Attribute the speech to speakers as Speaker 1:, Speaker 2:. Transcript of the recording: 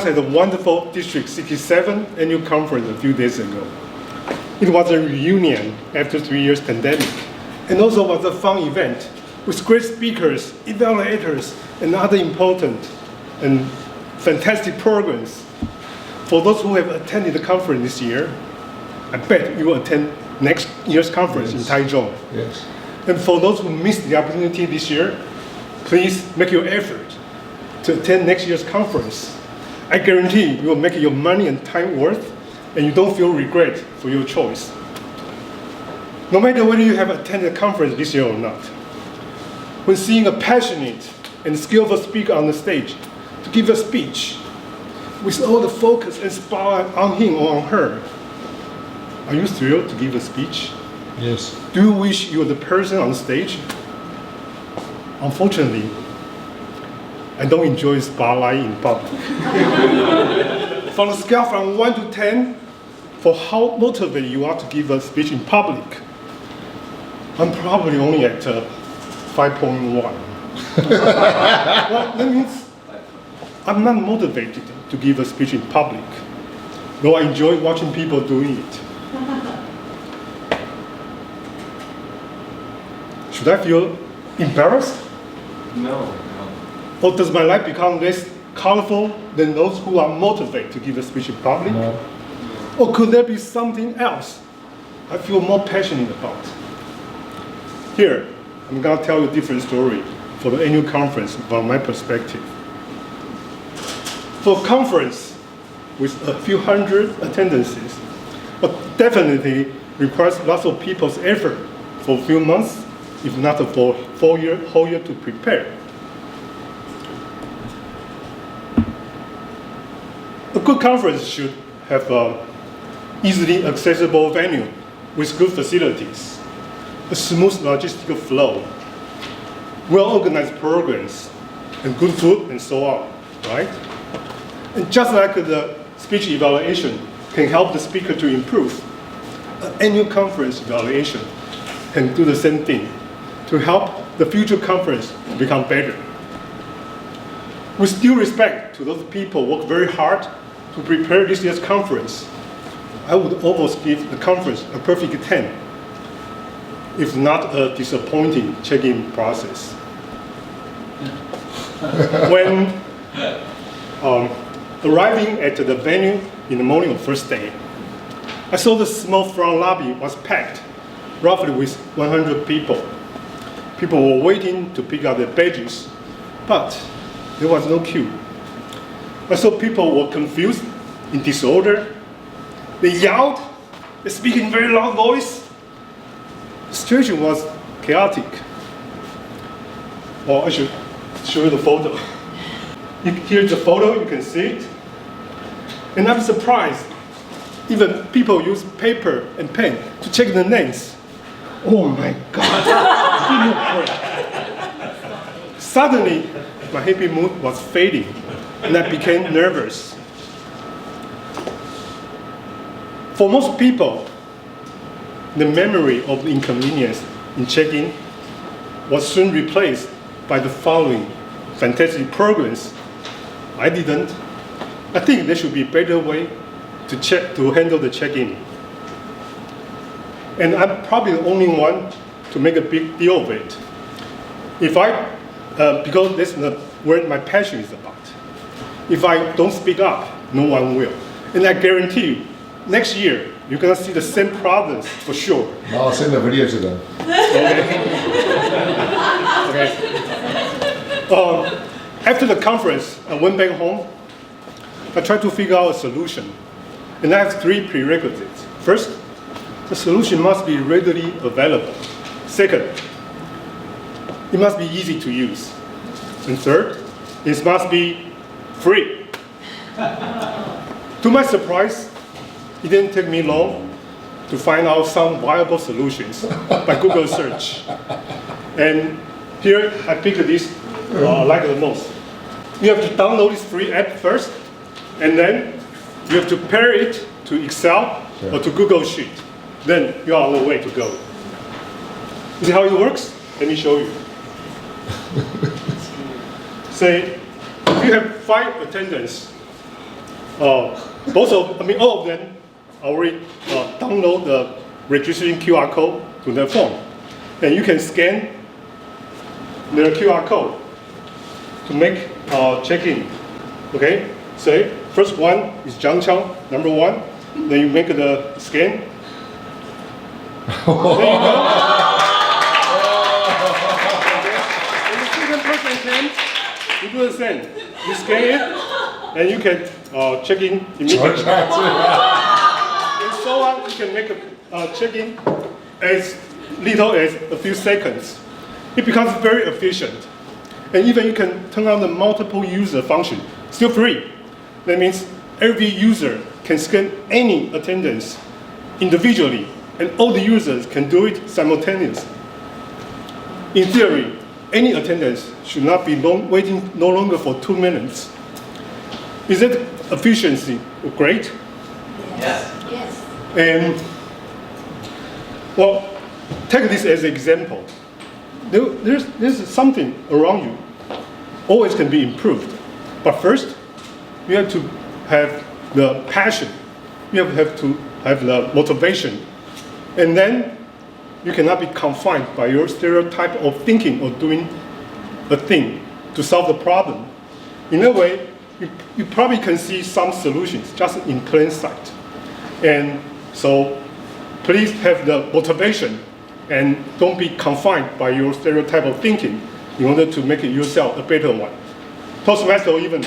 Speaker 1: just had a wonderful District 67 annual conference a few days ago. It was a reunion after 3 years pandemic, and also was a fun event with great speakers, evaluators, and other important and fantastic programs. For those who have attended the conference this year, I bet you will attend next year's conference in Taiwan.
Speaker 2: Yes.
Speaker 1: And for those who missed the opportunity this year, please make your effort to attend next year's conference. I guarantee you will make your money and time worth, and you don't feel regret for your choice. No matter whether you have attended a conference this year or not, when seeing a passionate and skillful speaker on the stage to give a speech with all the focus and spotlight on him or on her, are you thrilled to give a speech?
Speaker 2: Yes.
Speaker 1: Do you wish you were the person on stage? Unfortunately, I don't enjoy spotlight in public. From a scale from 1 to 10, for how motivated you are to give a speech in public, I'm probably only at 5.1. Well, that means I'm not motivated to give a speech in public, though I enjoy watching people doing it. Should I feel embarrassed?
Speaker 3: No.
Speaker 1: Or does my life become less colorful than those who are motivated to give a speech in public?
Speaker 2: No.
Speaker 1: Or could there be something else I feel more passionate about? Here, I'm going to tell you a different story for the annual conference from my perspective. For a conference with a few hundred attendances, but definitely requires lots of people's effort for a few months, if not a whole year to prepare. A good conference should have an easily accessible venue with good facilities, a smooth logistical flow, well-organized programs, and good food, and so on, right? And just like the speech evaluation can help the speaker to improve, an annual conference evaluation can do the same thing to help the future conference to become better. With due respect to those people who work very hard to prepare this year's conference, I would almost give the conference a perfect 10, if not a disappointing check-in process. When arriving at the venue in the morning of first day, I saw the small front lobby was packed, roughly with 100 people. People were waiting to pick up their badges, but there was no queue. I saw people were confused, in disorder. They yelled, they speak in very loud voice. The situation was chaotic. Well, I should show you the photo. Here's the photo, you can see it. And I'm surprised, even people use paper and pen to check the names. Oh my God. Suddenly, my happy mood was fading, and I became nervous. For most people, the memory of the inconvenience in check-in was soon replaced by the following fantastic programs. I didn't. I think there should be a better way to handle the check-in. And I'm probably the only one to make a big deal of it. Because that's not where my passion is about. If I don't speak up, no one will. And I guarantee you, next year, you're going to see the same problems for sure.
Speaker 2: I'll send the video to them.
Speaker 1: Okay. After the conference, I went back home. I tried to figure out a solution. And I have 3 prerequisites. First, the solution must be readily available. Second, it must be easy to use. And third, it must be free. To my surprise, it didn't take me long to find out some viable solutions by Google search. And here I picked this I like the most. You have to download this free app first, and then you have to pair it to Excel or to Google Sheet. Then you are on the way to go. You see how it works? Let me show you. Say, if you have 5 attendants, all of them already download the registration QR code to their phone. And you can scan their QR code to make check-in. Okay? So first one is Chao, number 1. Then you make the scan. There you go. And the second person came, you do the same. You scan it, and you can check in immediately. And so on, you can make a check-in as little as a few seconds. It becomes very efficient. And even you can turn on the multiple user function, still free. That means every user can scan any attendance individually, and all the users can do it simultaneously. In theory, any attendance should not be waiting no longer for 2 minutes. Is that efficiency great?
Speaker 3: Yes.
Speaker 4: Yes.
Speaker 1: And, well, take this as an example. There's something around you, always can be improved. But first, you have to have the passion. You have to have the motivation. And then, you cannot be confined by your stereotype of thinking or doing a thing to solve the problem. In a way, you probably can see some solutions just in plain sight. And so, please have the motivation and don't be confined by your stereotype of thinking in order to make it yourself a better one. Toastmasters even